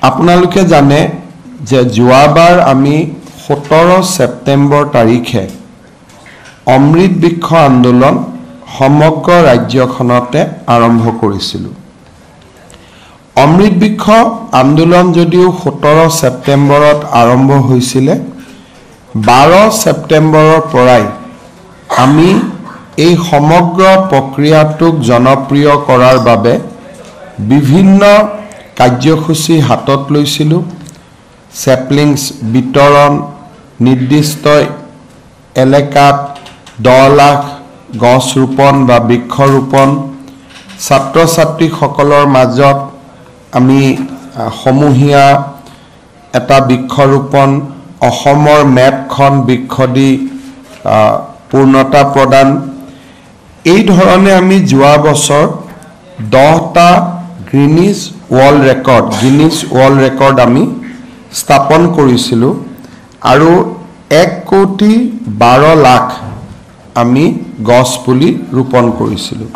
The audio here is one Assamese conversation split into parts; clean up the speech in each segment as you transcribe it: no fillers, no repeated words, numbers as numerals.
আপোনালোকে জানে যে যোৱাবাৰ আমি 17 ছেপ্টেম্বৰ তাৰিখে অমৃত বৃক্ষ আন্দোলন সমগ্ৰ ৰাজ্যখনতে আৰম্ভ কৰিছিলোঁ। অমৃত বৃক্ষ আন্দোলন যদিও 17 ছেপ্টেম্বৰত আৰম্ভ হৈছিলে, 12 ছেপ্টেম্বৰৰ পৰাই আমি এই সমগ্ৰ প্ৰক্ৰিয়াটোক জনপ্ৰিয় কৰাৰ বাবে বিভিন্ন কাৰ্যসূচী হাতত লৈছিলোঁ। চেপলিংছ বিতৰণ, নিৰ্দিষ্ট এলেকাত 10 লাখ গছ ৰোপণ বা বৃক্ষ ৰোপণ, ছাত্ৰ ছাত্ৰীসকলৰ মাজত আমি সমূহীয়া এটা বৃক্ষ ৰোপণ, অসমৰ মেপখন বৃক্ষ দি পূৰ্ণতা প্ৰদান, এই ধৰণে আমি যোৱা বছৰ 10টা গিনিছ ৱৰ্ল্ড ৰেকৰ্ড আমি স্থাপন কৰিছিলোঁ আৰু 1,12,00,000 আমি গছ পুলি ৰোপণ কৰিছিলোঁ।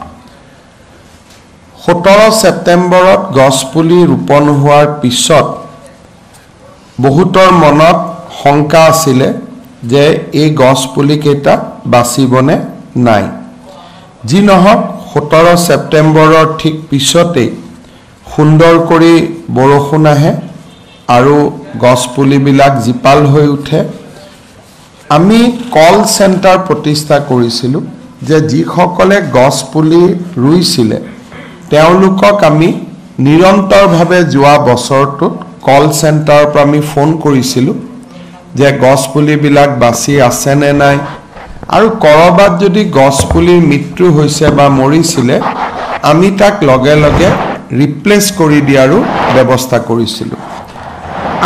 17 ছেপ্টেম্বৰত গছ পুলি ৰোপণ হোৱাৰ পিছত বহুতৰ মনত শংকা আছিলে যে এই গছ পুলিকেইটা বাচিবনে নাই। যি নহওক 17 ছেপ্টেম্বৰৰ ঠিক পিছতেই সুন্দৰ কৰি বৰষুণ আহে আৰু গছ পুলিবিলাক জীপাল হৈ উঠে। আমি কল চেণ্টাৰ প্ৰতিষ্ঠা কৰিছিলোঁ যে যিসকলে গছ পুলি ৰুইছিলে তেওঁলোকক আমি নিৰন্তৰভাৱে যোৱা বছৰটোত কল চেণ্টাৰৰ পৰা আমি ফোন কৰিছিলোঁ যে গছ পুলিবিলাক বাচি আছে নে নাই, আৰু কৰবাত যদি গছ পুলিৰ মৃত্যু হৈছে বা মৰিছিলে আমি তাক লগে লগে ৰিপ্লেচ কৰি দিয়াৰো ব্যৱস্থা কৰিছিলোঁ।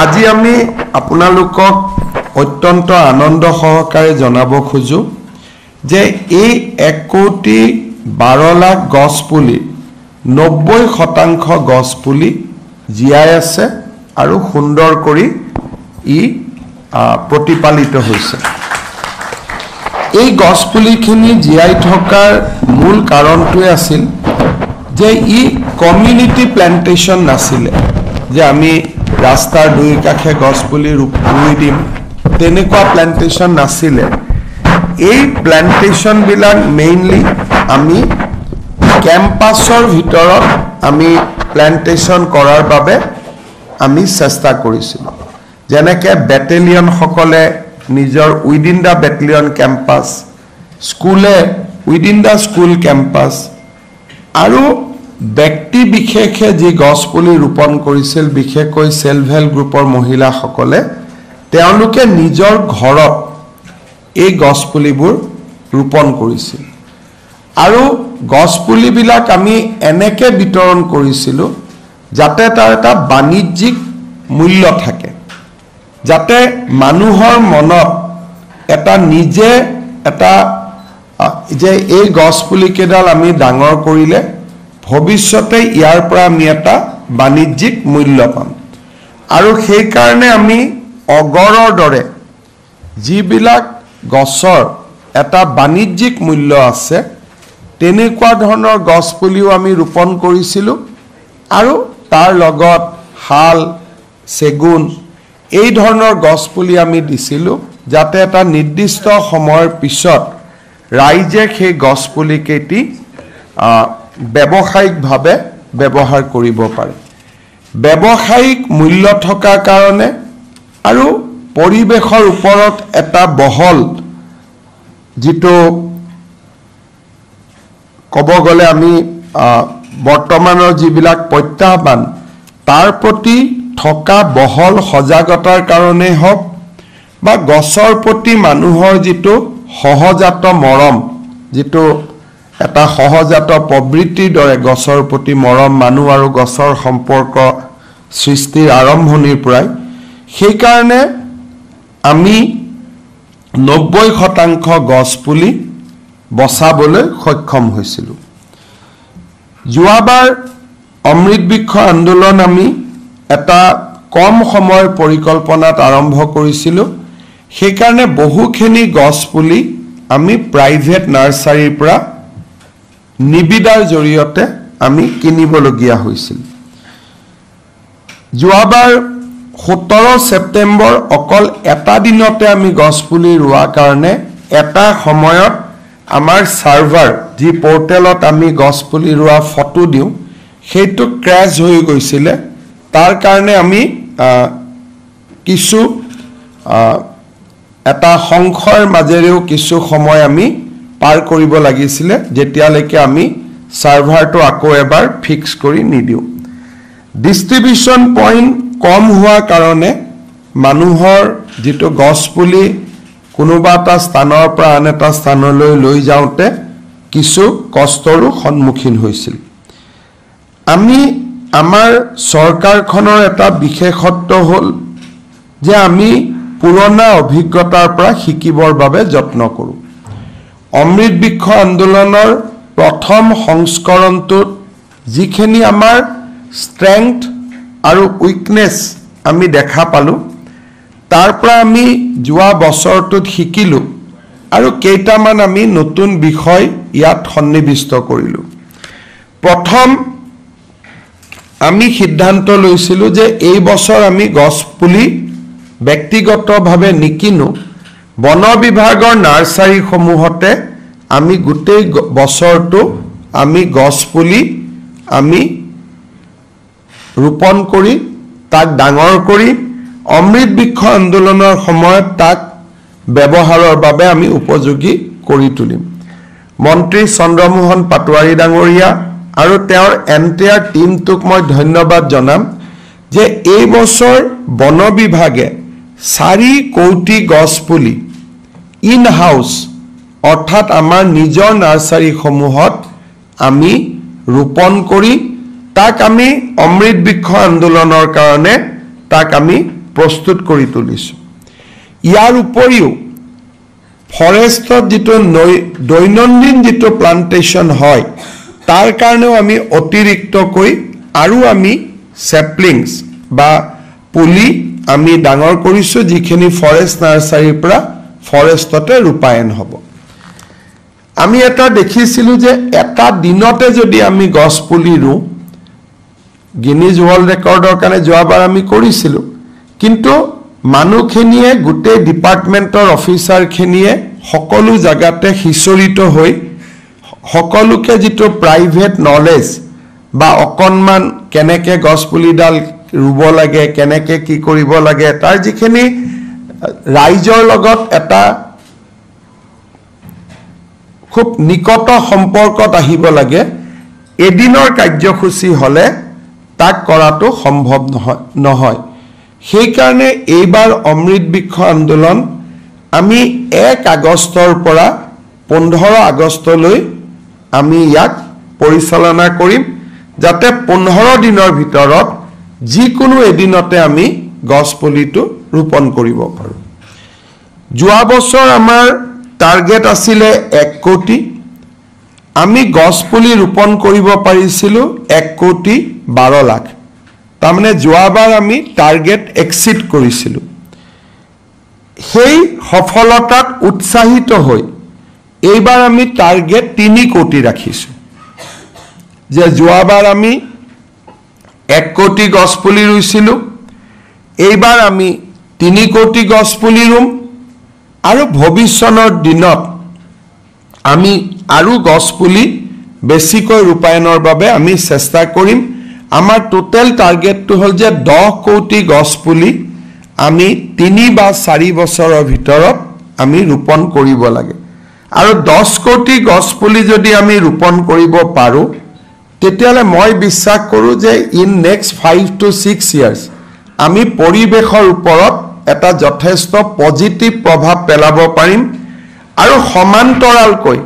আজি আমি আপোনালোকক অত্যন্ত আনন্দ সহকাৰে জনাব খোজো যে এই 1,12,00,000 গছ পুলি 90% গছ পুলি জীয়াই আছে আৰু সুন্দৰ কৰি প্ৰতিপালিত হৈছে। এই গছ পুলিখিনি জীয়াই থকাৰ মূল কাৰণটোৱে আছিল যে কমিউনিটি প্লেণ্টেশ্যন নাছিলে, যে আমি ৰাস্তাৰ দুই কাষে গছ পুলি ৰুই দিম, তেনেকুৱা প্লেণ্টেশ্যন নাছিলে। এই প্লেণ্টেশ্যনবিলাক মেইনলি আমি কেম্পাছৰ ভিতৰত আমি প্লেণ্টেশ্যন কৰাৰ বাবে আমি চেষ্টা কৰিছিলোঁ। যেনেকৈ বেটেলিয়নসকলে নিজৰ উইদিন দ্য বেটেলিয়ন কেম্পাছ, স্কুলে উইদিন দ্য স্কুল কেম্পাছ, আৰু ব্যক্তি বিশেষে যি গছ পুলি ৰোপণ কৰিছিল, বিশেষকৈ ছেল্ফ হেল্প গ্ৰুপৰ মহিলাসকলে তেওঁলোকে নিজৰ ঘৰত এই গছ পুলিবোৰ ৰোপণ কৰিছিল। আৰু গছ পুলিবিলাক আমি এনেকৈ বিতৰণ কৰিছিলোঁ যাতে তাৰ এটা বাণিজ্যিক মূল্য থাকে, যাতে মানুহৰ মনত এটা নিজে এটা যে এই গছ পুলিকেইডাল আমি ডাঙৰ কৰিলে ভৱিষ্যতে ইয়াৰ পৰা আমি এটা বাণিজ্যিক মূল্য পাম। আৰু সেইকাৰণে আমি অগৰৰ দৰে যিবিলাক গছৰ এটা বাণিজ্যিক মূল্য আছে তেনেকুৱা ধৰণৰ গছ পুলিও আমি ৰোপণ কৰিছিলোঁ। আৰু তাৰ লগত শাল, চেগুন এই ধৰণৰ গছ পুলি আমি দিছিলোঁ যাতে এটা নিৰ্দিষ্ট সময়ৰ পিছত ৰাইজে সেই গছ পুলিকেইটি ব্যৱসায়িকভাৱে ব্যৱহাৰ কৰিব পাৰে। ব্যৱসায়িক মূল্য থকাৰ কাৰণে আৰু পৰিৱেশৰ ওপৰত এটা বহল যিটো ক'ব গ'লে আমি বৰ্তমানৰ যিবিলাক প্ৰত্যাহ্বান তাৰ প্ৰতি থকা বহল সজাগতাৰ কাৰণেই হওক বা গছৰ প্ৰতি মানুহৰ যিটো সহজাত মৰম, যিটো এটা সহজাত প্ৰবৃত্তিৰ দৰে গছৰ প্ৰতি মৰম, মানুহ আৰু গছৰ সম্পৰ্ক সৃষ্টিৰ আৰম্ভণিৰ পৰাই, সেইকাৰণে আমি 90% গছ পুলি বচাবলৈ সক্ষম হৈছিলোঁ। যোৱাবাৰ অমৃত বৃক্ষ আন্দোলন আমি এটা কম সময়ৰ পৰিকল্পনাত আৰম্ভ কৰিছিলোঁ। সেইকাৰণে বহুখিনি গছ পুলি আমি প্ৰাইভেট নাৰ্চাৰীৰ পৰা নিবিদাৰ জৰিয়তে আমি কিনিবলগীয়া হৈছিল। যোৱাবাৰ 17 ছেপ্টেম্বৰ অকল এটা দিনতে আমি গছপুলি ৰোৱা কাৰণে এটা সময়ত আমাৰ সাৰ্ভাৰ যি পোৰ্টেলত আমি গছপুলি ৰোৱা ফটো দিওঁ সেইটো ক্ৰ্যাশ হৈ গৈছিল তাৰ কাৰণে আমি কিছু এটা সংখ্যাৰ মাজেৰেও কিছু সময় আমি পাৰ কৰিব লাগিছিল যেতিয়ালৈকে আমি সাৰ্ভাৰটো আকৌ এবাৰ ফিক্স কৰি নিদিও ডিস্ট্ৰিবিউশন পইণ্ট কম হোৱা কাৰণে মানুহৰ যেটো গছপুলি কোনোবা এটা স্থানৰ পৰা আন এটা স্থানলৈ লৈ যাওঁতে কিছু কষ্টৰো সন্মুখীন হৈছিল আমি আমাৰ চৰকাৰখনৰ এটা বিশেষত্ব হ'ল যে আমি পুৰণা অভিজ্ঞতাৰ পৰা শিকিবৰ বাবে যত্ন কৰোঁ অমৃত বৃক্ষ আন্দোলনৰ প্ৰথম সংস্কৰণটোত যিখিনি আমাৰ ষ্ট্ৰেংথ আৰু উইকনেছ আমি দেখা পালো তাৰ পৰা আমি যোৱা বছৰটোত শিকিলো আৰু কেইটামান আমি নতুন বিষয় ইয়াত সন্নিবিষ্ট কৰিলো প্ৰথম আমি সিদ্ধান্ত লৈছিলো যে এই বছৰ আমি গছপুলি ব্যক্তিগতভাৱে নিকিনো বন বিভাগৰ নাৰ্সাৰী সমূহতে আমি গোটেই বছৰটো আমি গছপুলি আমি ৰোপণ কৰি তাক ডাঙৰ কৰি অমৃত বৃক্ষ আন্দোলনৰ সময়ত তাক ব্যৱহাৰৰ বাবে আমি উপযোগী কৰি তুলিম মন্ত্ৰী চন্দ্ৰমোহন পাটোৱাৰী ডাঙৰীয়া আৰু তেওঁৰ এন্টায়াৰ টিমটোক মই ধন্যবাদ জনাম যে এই বছৰ বন বিভাগে 4 কোটি গছপুলি ইন হাউস অৰ্থাৎ আমাৰ নিজৰ নাৰ্সাৰী সমূহত আমি ৰোপণ কৰি তাক আমি অমৃত বৃক্ষ আন্দোলনৰ কাৰণে তাক আমি প্ৰস্তুত কৰি তুলিছো ইয়াৰ উপৰিও ফৰেষ্টত যেটো দৈনন্দিন যেটো প্লান্টেশন হয় তাৰ কাৰণেও আমি অতিৰিক্তকৈ আৰু আমি সেপলিংস বা পুলি আমি ডাঙৰ কৰিছো যিখিনি ফৰেষ্ট নাৰ্সাৰীৰ পৰা ফৰেষ্টতে ৰূপায়ন হ'ব আমি এটা দেখিছিলো যে এটা দিনতে যদি আমি গছ পুলি ৰু গিনিজ ওয়াৰ্ল্ড ৰেকৰ্ডৰ কাৰণে যোৱাবাৰ আমি কৰিছিলো কিন্তু মানুহখিনিয়ে গোটেই ডিপাৰ্টমেন্টৰ অফিচাৰখিনিয়ে সকলো জাগাতে হিচৰিত হৈ সকলোকে যেটো প্ৰাইভেট নলেজ বা অকনমান কেনেকে গছপুলিডাল ৰুব লাগে কেনেকে কি কৰিব লাগে তাৰ যিখিনি ৰাইজৰ লগত এটা খুব নিকট সম্পৰ্কত আহিব লাগে এদিনৰ কাৰ্যসূচী হলে তাক কৰাটো সম্ভৱ নহয় সেই কাৰণে এইবাৰ অমৃত বৃক্ষ আন্দোলন আমি 1 আগষ্টৰ পৰা 15 আগষ্টলৈ আমি ইয়াক পৰিচালনা কৰিম যাতে 15 দিনৰ ভিতৰত যিকোনো এদিনতে আমি গছপুলিটো ৰোপণ কৰিব পাৰো যোৱা বছৰ আমাৰ টাৰ্গেট আছিল 1 কোটি আমি গছপুলি ৰোপণ কৰিব পাৰিছিলো 1 কোটি 12 লাখ তাৰমানে যোৱাবাৰ আমি টাৰ্গেট এক্সিড কৰিছিলো সেই সফলতাত উৎসাহিত হৈ এইবাৰ আমি টাৰ্গেট 3 কোটি ৰাখিছো যে যোৱাবাৰ আমি 1 কোটি গছপুলি ৰুইছিলো এইবাৰ আমি 3 কোটি গছপুলি ৰুম আৰু ভৱিষ্যতৰ দিনত আমি আৰু গছপুলি বেছিকৈ ৰূপায়নৰ বাবে আমি চেষ্টা কৰিম আমাৰ টোটাল টাৰ্গেটটো হল যে 10 কোটি গছপুলি আমি 3 বা 4 বছৰৰ ভিতৰত আমি ৰোপণ কৰিব লাগে আৰু 10 কোটি গছপুলি যদি আমি ৰোপণ কৰিব পাৰো তেতিয়ালে মই বিশ্বাস কৰো যে ইন নেক্সট 5 to 6 ইয়াৰ্স আমি পৰিবেশৰ ওপৰত এটা যথেষ্ট পজিটিভ প্ৰভাৱ পেলাব পাৰিম আৰু সমান্তৰালকৈ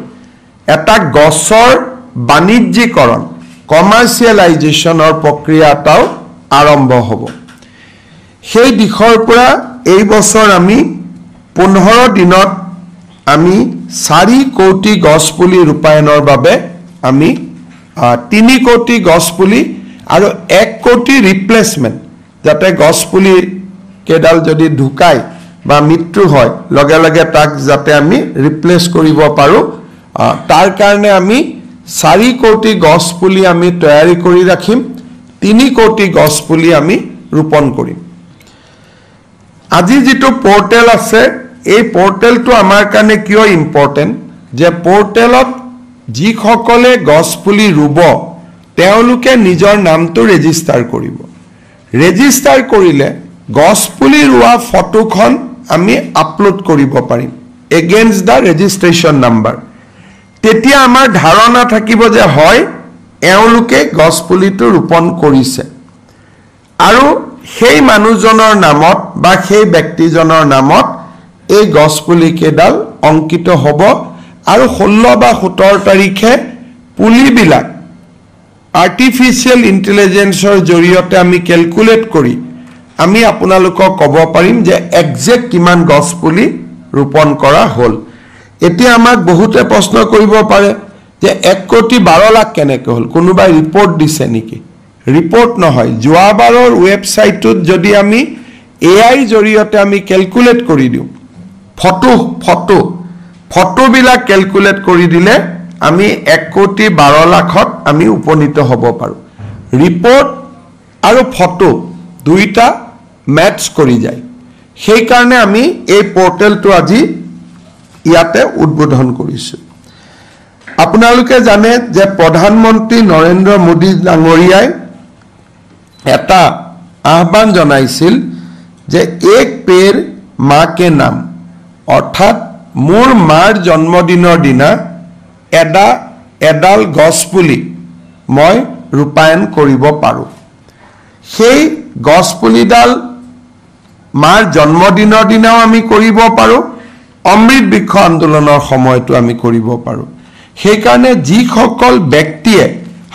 এটা গছৰ বাণিজ্যিকৰণ কমাৰ্চিয়েলাইজেশনৰ প্ৰক্ৰিয়াটাও আৰম্ভ হ'ব সেই দিশৰ পৰা এই বছৰ আমি 15 দিনত আমি 4 কোটি গছপুলি ৰূপায়নৰ বাবে আমি 3 কোটি গছপুলি আৰু 1 কোটি ৰিপ্লেসমেন্ট যাতে গছপুলি কেডাল যদি ঢুকাই বা মৃত্যু হয় লগে লগে তাক যাতে আমি ৰিপ্লেস কৰিব পাৰো তাৰ কাৰণে আমি 4 কোটি গছপুলি আমি তৈয়াৰী কৰি ৰাখিম 3 কোটি গছপুলি আমি ৰোপণ কৰিম আজি যেটো পোৰ্টেল আছে এই পোৰ্টেলটো আমাৰ কাৰণে কিয় ইম্পৰ্টেন্ট যে পোৰ্টেলত যিসকলে গছপুলি ৰুব তেওঁলোকে নিজৰ নামটো ৰেজিষ্টাৰ কৰিব ৰেজিষ্টাৰ কৰিলে গছপুলি ৰোৱা ফটোখন আমি আপলোড কৰিব পাৰিম এগেইনষ্ট দা ৰেজিষ্ট্ৰেচন নাম্বাৰ তেতিয়া আমাৰ ধাৰণা থাকিব যে হয় এওঁলোকে গছপুলিটো ৰোপণ কৰিছে আৰু সেই মানুহজনৰ নামত বা সেই ব্যক্তিজনৰ নামত এই গছপুলি কেডাল অংকিত হ'ব আৰু 16 বা 17 তাৰিখে পুলিবিলাক আৰ্টিফিশিয়াল ইন্টেলিজেন্সৰ জৰিয়তে আমি ক্যালকুলেট কৰি আমি আপোনালোকক ক'ব পাৰিম যে এক্সাক্ট কিমান গছপুলি ৰোপণ কৰা হ'ল এতিয়া আমাক বহুতে প্ৰশ্ন কৰিব পাৰে যে 1,12,00,000 কেনেকৈ হ'ল কোনোবাই ৰিপৰ্ট দিছে নেকি ৰিপৰ্ট নহয় যোৱাবাৰৰ ৱেবছাইটত যদি আমি এআই জৰিয়তে আমি ক্যালকুলেট কৰি দিওঁ ফটো বিলাক ক্যালকুলেট কৰি দিলে আমি 1,12,00,000ত আমি উপনীত হ'ব পাৰো ৰিপৰ্ট আৰু ফটো দুইটা ম্যাচ কৰি যায় সেই কাৰণে আমি এই পোৰ্টেলটো আজি ইয়াতে উদ্বোধন কৰিছো আপোনালোকে জানে যে প্ৰধানমন্ত্ৰী নৰেন্দ্ৰ মোদী ডাঙৰীয়াই এটা আহ্বান জনাইছিল যে এক পেৰ মা কে নাম অৰ্থাৎ মোৰ মাৰ জন্মদিনৰ দিনা এডাল গছপুলি মই ৰূপায়ণ কৰিব পাৰো সেই গছপুলিডাল মাৰ জন্মদিনৰ দিনাও আমি কৰিব পাৰো অমৃত বৃক্ষ আন্দোলনৰ সময়তো আমি কৰিব পাৰো সেই কাৰণে যিসকল ব্যক্তিয়ে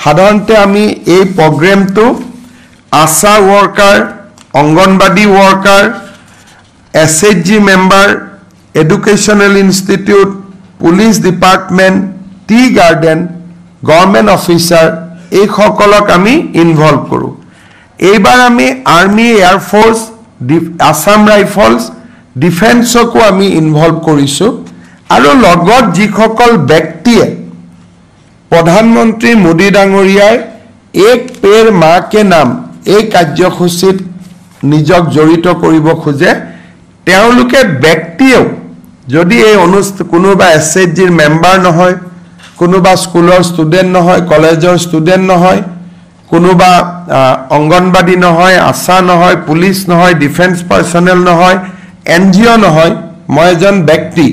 সাধাৰণতে আমি এই প্ৰগ্ৰামটো ASHA worker anganwadi worker SHG member educational institute police department tea garden government officer এই সকলক আমি ইনভলভ কৰো এইবাৰ আমি army air force Assam rifles ডিফেন্সকো আমি ইনভলভ কৰিছো আৰু লগত যিসকল ব্যক্তিয়ে প্ৰধানমন্ত্ৰী মোদী ডাঙৰীয়াৰ এক পেৰ মা কে নাম এই কাৰ্যসূচীত নিজক জড়িত কৰিব খোজে তেওঁলোকে ব্যক্তিও যদি এই কোনোবা এসএইচজিৰ মেম্বাৰ নহয় কোনোবা স্কুলৰ ষ্টুডেন্ট নহয় কলেজৰ ষ্টুডেন্ট নহয় কোনোবা অঙ্গনবাদী নহয় আশা নহয় পুলিশ নহয় ডিফেন্স পাৰ্সনেল নহয় এনজিও নহয় মই এজন ব্যক্তি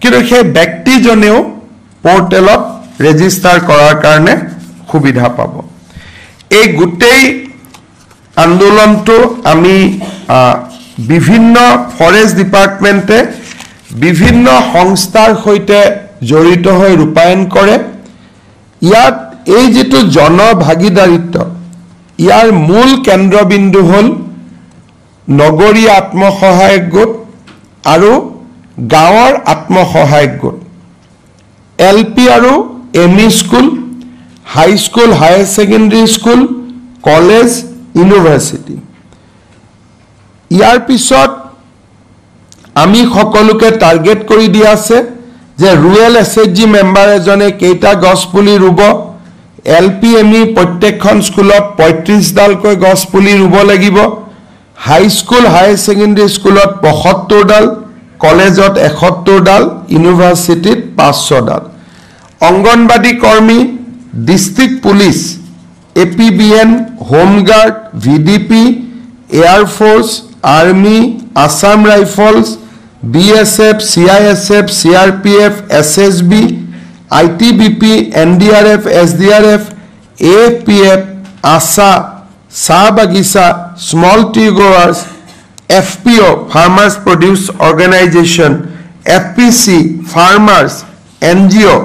কিন্তু সেই ব্যক্তিজনেও পোৰ্টেলত ৰেজিষ্টাৰ কৰাৰ কাৰণে সুবিধা পাব এই গোটেই আন্দোলনটো আমি বিভিন্ন ফৰেষ্ট ডিপাৰ্টমেন্টে বিভিন্ন সংস্থাৰ সৈতে জড়িত হৈ ৰূপায়ণ কৰে ইয়াত এই যেটো জনভাগিদাৰিত্ব ইয়াৰ মূল কেন্দ্ৰবিন্দু হল নগৰীয় আত্মসহায়ক গোট আৰু গাঁৱৰ আত্মসহায়ক গোট এলপি আৰু ME school high school higher secondary school college university ইয়াৰ পিছত আমি সকলোকে টাৰ্গেট কৰি দিয়া আছে যে ৰুৰেল এসএইচজি মেম্বাৰ এজনে কেইটা গছপুলি ৰুব এলপিএমই প্ৰত্যেকখন স্কুলত 35 ডালকৈ গছপুলি ৰুব লাগিব হাই স্কুল হায়াৰ সেকেন্ডাৰী স্কুলত 75 ডাল কলেজত 71 ডাল ইউনিভাৰ্সিটিত 500 ডাল অঙ্গনবাদী কৰ্মী district police APBN home guard VDP air force army Assam rifles BSF CISF CRPF SSB ITBP NDRF SDRF AFPF ASHA চাহ বাগিচা small tea growers FPO farmers produce organisation FPC farmers NGO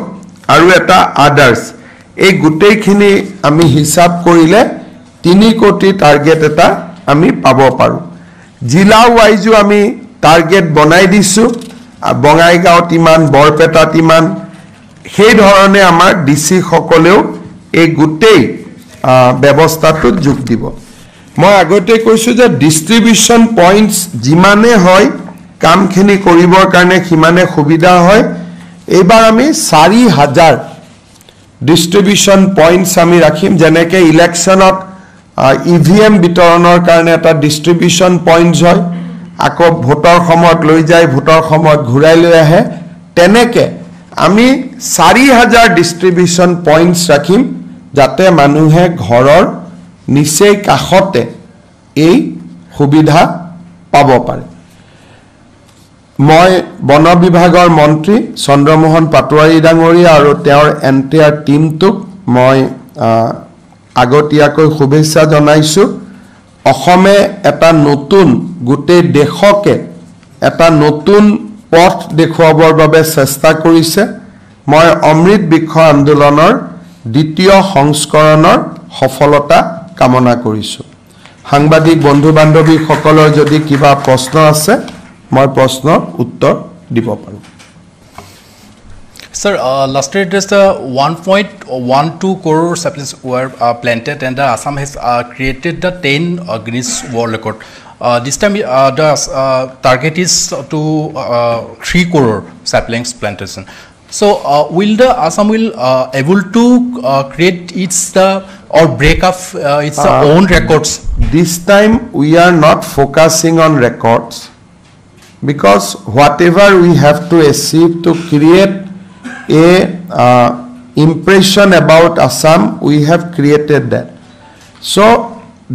আৰু এটা আদাৰ্ছ এই গোটেইখিনি আমি হিসাব কৰিলে 3 কোটি টাৰ্গেট এটা আমি পাব পাৰো জিলা ওয়াইজো আমি টাৰ্গেট বনাই দিছো বঙাইগাঁও ইমান বৰপেটাত ইমান সেই ধৰণে আমাৰ ডিসি সকলেও এই গোটেই ব্যৱস্থাটোত যোগ দিব মই আগতে কৈছো যে ডিস্ট্ৰিবিউশন পইণ্টছ যিমানে হয় কামখিনি কৰিবৰ কাৰণে কিমানে সুবিধা হয় এইবাৰ আমি 4000 ডিস্ট্ৰিবিউশন পইণ্টছ আমি ৰাখিম যেনেকৈ ইলেকশনত EVM বিতৰণৰ কাৰণে এটা ডিস্ট্ৰিবিউশন পইণ্টছ হয় আকৌ ভোটৰ সময়ত লৈ যায় ভোটৰ সময়ত ঘূৰাই লৈ আহে তেনেকে আমি 4000 ডিস্ট্ৰিবিউশন পইণ্টছ ৰাখিম যাতে মানুহে ঘৰৰ নিচেই কাষতে এই সুবিধা পাব পাৰে মই বন বিভাগৰ মন্ত্ৰী চন্দ্ৰমোহন পাটোৱাৰী ডাঙৰীয়া আৰু তেওঁৰ এন্টায়াৰ টিমটোক মই আগতীয়াকৈ শুভেচ্ছা জনাইছো অসমে এটা নতুন গোটেই দেশকে এটা নতুন পথ দেখুৱাবৰ বাবে চেষ্টা কৰিছে মই অমৃত বৃক্ষ আন্দোলনৰ দ্বিতীয় সংস্কৰণৰ সফলতা কামনা কৰিছো সাংবাদিক বন্ধু বান্ধৱী সকলৰ যদি কিবা প্ৰশ্ন আছে মই প্ৰশ্নৰ উত্তৰ দিব পাৰো Sir, last year just 1.12 crore saplings were planted and Assam has created the 10 Guinness World Record. This time the target is to 3 crore saplings plantation. So will the Assam will able to create its or break up its own records? This time we are not focusing on records because whatever we have to achieve to create a impression about Assam, we have created that. So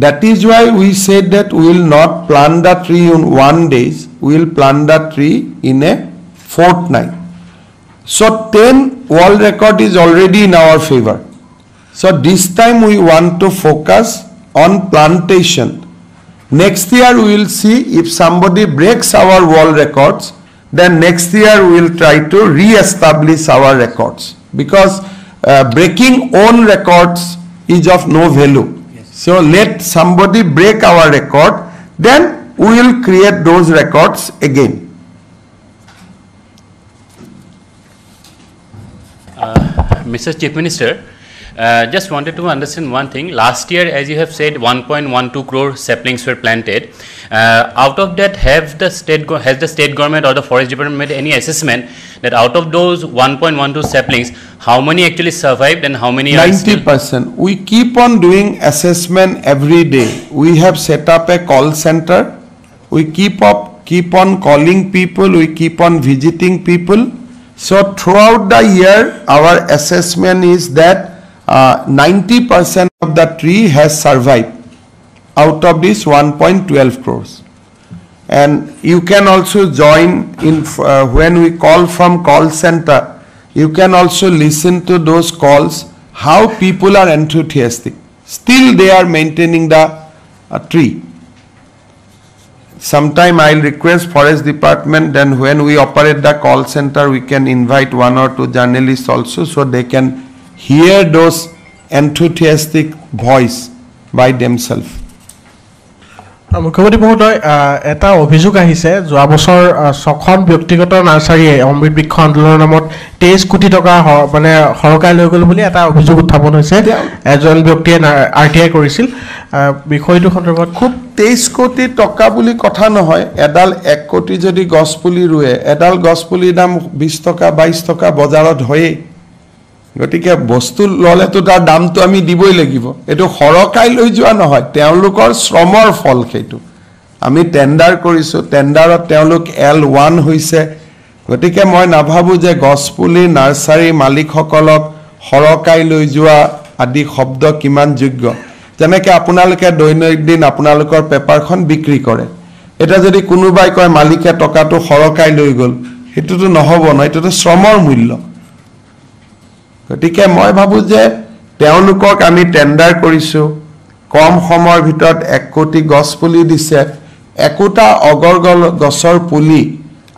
that is why we said that we will not plant the tree in 1 day, we will plant the tree in a fortnight. So 10 world record is already in our favor. So this time we want to focus on plantation. Next year we will see if somebody breaks our world records, then next year we will try to re-establish our records because breaking own records is of no value. Yes. So let somebody break our record, then we will create those records again. Mr. Chief Minister, just wanted to understand one thing. Last year, as you have said, 1.12 crore saplings were planted. Out of that, has the state government or the forest department made any assessment that out of those 1.12 saplings, how many actually survived and how many 90%. We keep on doing assessment every day. We have set up a call center. We keep on calling people. We keep on visiting people. So throughout the year, our assessment is that 90% of the tree has survived out of this 1.12 crores. And you can also join in when we call from call center, you can also listen to those calls, how people are enthusiastic. Still they are maintaining the tree. Sometime I'll request forest department, then when we operate the call center, we can invite 1 or 2 journalists also so they can hear those enthusiastic voice by themselves. মুখ্যমন্ত্ৰী মহোদয় এটা অভিযোগ আহিছে যোৱা বছৰ ছখন ব্যক্তিগত নাৰ্সাৰীয়ে অমৃত বৃক্ষ আন্দোলনৰ নামত 23 কোটি টকা মানে সৰকাই লৈ গ'ল বুলি এটা অভিযোগ উত্থাপন হৈছে এজন ব্যক্তিয়ে আৰটিআই কৰিছিল বিষয়টো সন্দৰ্ভত খুব 23 কোটি টকা বুলি কথা নহয় এডাল 1 কোটি যদি গছ পুলি ৰুৱে এডাল গছ পুলিৰ দাম 20 টকা 22 টকা বজাৰত হয়ে গতিকে বস্তু ললেতো তাৰ দামটো আমি দিবই লাগিব এটো খৰকাই লৈ যোৱা নহয় তেওঁলোকৰ শ্ৰমৰ ফল সেইটো আমি টেন্ডাৰ কৰিছো টেন্ডাৰত তেওঁলোক L1 হৈছে গতিকে মই নাভাবো যে গছপুলি নাৰ্সাৰী মালিকসকলক খৰকাই লৈ যোৱা আদি শব্দ কিমান যোগ্য যেনেকৈ আপোনালোকে দৈনন্দিন আপোনালোকৰ পেপাৰখন বিক্ৰী কৰে এটা যদি কোনোবাই কয় মালিকে টকাটো খৰকাই লৈ গল হেতুটো নহব ন এটো শ্ৰমৰ মূল্য গতিকে মই ভাবো যে তেওঁলোকক আমি টেন্ডাৰ কৰিছো কম সময়ৰ ভিতৰত 1 কোটি গছ পুলি দিছে একোটা অগৰগল গছৰ পুলি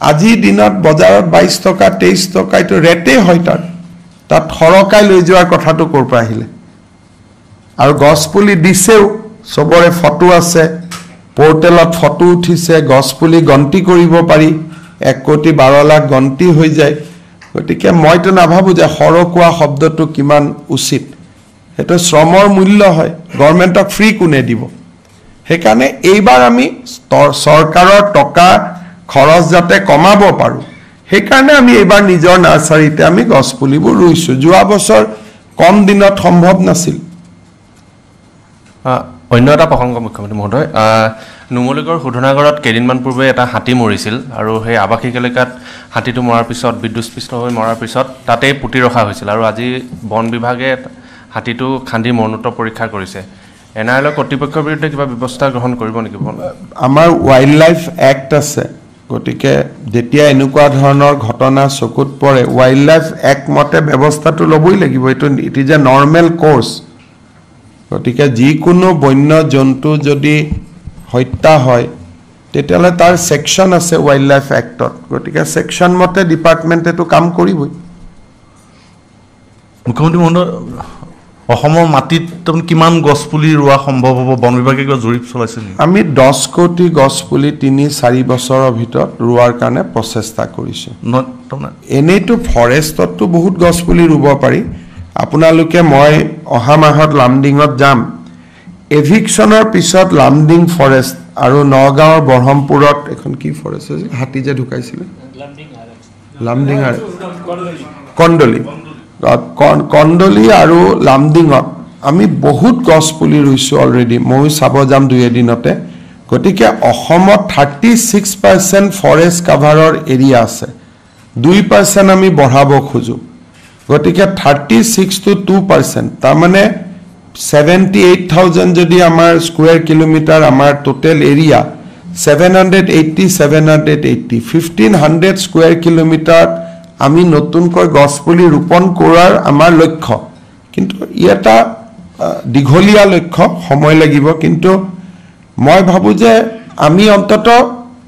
আজি দিনত বজাৰত 22 টকা 23 টকা এটো ৰেটে হয় তাত খৰকাই লৈ যোৱাৰ কথাটো কৰ পৰা আহিলে আৰু গছ পুলি দিছেও সবৰে ফটো আছে পোৰ্টেলত ফটো উঠিছে গছ পুলি গন্তি কৰিব পাৰি 1 কোটি 12 লাখ গন্তি হৈ যায় গতিকে মইতো নাভাবো যে খৰকুৱা শব্দটো কিমান উচিত এটো শ্ৰমৰ মূল্য হয় গভৰ্ণমেণ্টক ফ্ৰী কোনে দিব হেকানে এইবাৰ আমি সৰকাৰৰ টকা খৰচ যাতে কমাব পাৰো হেকানে আমি এইবাৰ নিজৰ নাৰ্সাৰীতে আমি গছ পুলিবোৰ ৰুইছো যোৱা বছৰ কম দিনত সম্ভৱ নাছিল অন্য এটা প্ৰসংগ মুখ্যমন্ত্ৰী মহোদয় নুমলীগড় শোধনাগাৰত কেইদিনমান পূৰ্বে এটা হাতী মৰিছিল আৰু সেই আৱাসিক এলেকাত হাতীটো মৰাৰ পিছত বিদ্যুৎস্পৃষ্ট হৈ মৰাৰ পিছত তাতেই পুতি ৰখা হৈছিল আৰু আজি বন বিভাগে হাতীটো খান্দি মৰণোত্তৰ পৰীক্ষা কৰিছে এনআইএলৰ কৰ্তৃপক্ষৰ বিৰুদ্ধে কিবা ব্যৱস্থা গ্ৰহণ কৰিব নেকি আমাৰ ৱাইল্ড লাইফ এক্ট আছে গতিকে যেতিয়া এনেকুৱা ধৰণৰ ঘটনা চকুত পৰে ৱাইল্ড লাইফ এক্ট মতে ব্যৱস্থাটো ল'বই লাগিব এইটো it is a normal course গতিকে যিকোনো বন্য জন্তু যদি হত্যা হয় তেতিয়াহ'লে তাৰ সেকশন আছে ৱাইল্ড লাইফ এক্টত গতিকে সেকশন মতে ডিপাৰ্টমেণ্টেটো কাম কৰিবই মুখ্যমন্ত্ৰী মহোদয় অসমৰ মাটিত কিমান গছপুলি ৰোৱা সম্ভৱ হ'ব বন বিভাগে কিবা জৰীপ চলাইছে নেকি আমি 10 কোটি গছপুলি 3-4 বছৰৰ ভিতৰত ৰোৱাৰ কাৰণে প্ৰচেষ্টা কৰিছো এনেইতো ফৰেষ্টতটো বহুত গছপুলি ৰুব পাৰি আপোনালোকে মই অহা মাহত লামডিঙত যাম এভিকশনৰ পিছত লামডিং ফৰেষ্ট আৰু নগাঁৱৰ বৰহমপুৰত এখন কি ফৰেষ্ট আছে হাতী যে ঢুকাইছিল লামডিং আৰু কণ্ডলি আৰু লামডিঙত আমি বহুত গছপুলি ৰুইছো অলৰেডি মই চাব যাম 2 দিনতে গতিকে অসমত 36% ফৰেষ্ট কভাৰৰ এৰিয়া আছে 2% আমি বঢ়াব খোজো গতিকে 36 to 2% তাৰ মানে 78,000 যদি আমাৰ স্কয়াৰ কিলোমিটাৰ আমাৰ টোটাল এৰিয়া 780 1500 স্কয়াৰ কিলোমিটাৰ আমি নতুনকৈ গছপুলি ৰোপণ কৰাৰ আমাৰ লক্ষ্য কিন্তু এটা দীঘলীয়া লক্ষ্য সময় লাগিব কিন্তু মই ভাবো যে আমি অন্তত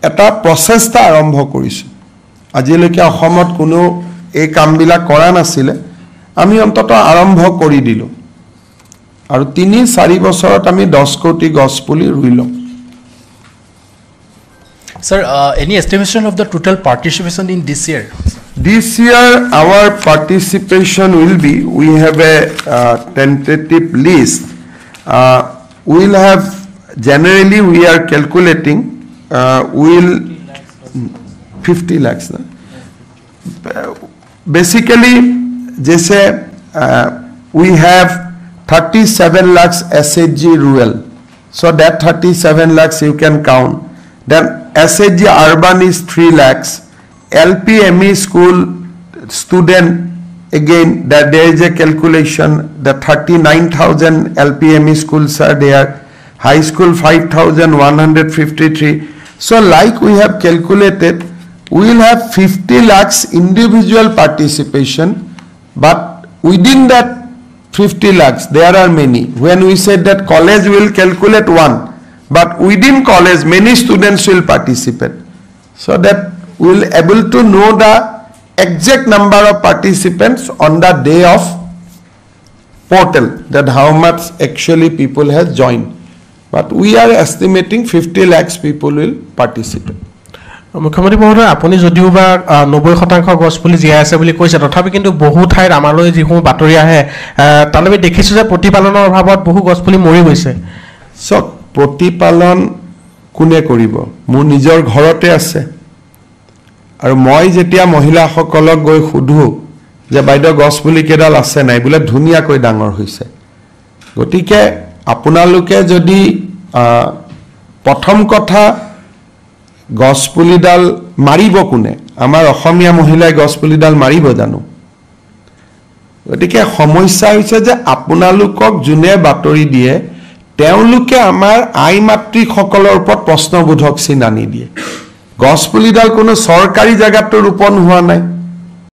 এটা প্ৰচেষ্টা আৰম্ভ কৰিছো আজিলৈকে অসমত কোনো এই কামবিলা কৰা নাছিলে আমি অন্তত আৰম্ভ কৰি দিলো আৰু 3-4 বছৰত আমি 10 কোটি গছপুলি ৰুইলো Sir, any estimation of the total participation in this year? This year, our participation will be, we have a tentative list. We'll have, generally we are calculating, we'll 50 lakhs. Basically, जैसे we have 37 lakhs SHG rural. So that 37 lakhs you can count. Then SHG urban is 3 lakhs. LPME school student, again, that there is a calculation, the 39,000 LPME schools are there, high school 5,153. So like we have calculated, we will have 50 lakhs individual participation, but within that 50 lakhs, there are many. When we said that college will calculate one, but within college, many students will participate. So that we will able to know the exact number of participants on the day of portal, that how much actually people has joined. But we are estimating 50 lakhs people will participate. মুখ্যমন্ত্ৰী মহোদয় আপুনি যদিও বা 90% গছপুলি জীয়াই আছে বুলি কৈছে তথাপি কিন্তু বহু ঠাইত আমালৈ যিসমূহ বাতৰি আহে তালৈ আমি দেখিছো যে প্ৰতিপালনৰ অভাৱত বহু গছপুলি মৰি গৈছে সব প্ৰতিপালন কোনে কৰিব মোৰ নিজৰ ঘৰতে আছে আৰু মই যেতিয়া মহিলাসকলক গৈ খুধু যে বাইদেউ গছপুলি কেডাল আছে নাই বলে ধুনিয়াকৈ ডাঙৰ হৈছে গতিকে আপোনালোকে যদি প্ৰথম কথা গছপুলিডাল মাৰিব কোনে আমাৰ অসমীয়া মহিলাই গছপুলিডাল মাৰিব জানো গতিকে সমস্যা হৈছে যে আপোনালোকক জুনে বাতৰি দিয়ে তেওঁলোকে আমাৰ আই মাতৃ সকলৰ ওপৰত প্ৰশ্নবোধক চিন আনি দিয়ে গছপুলিডাল কোনো চৰকাৰী জায়গাত ৰোপণ হোৱা নাই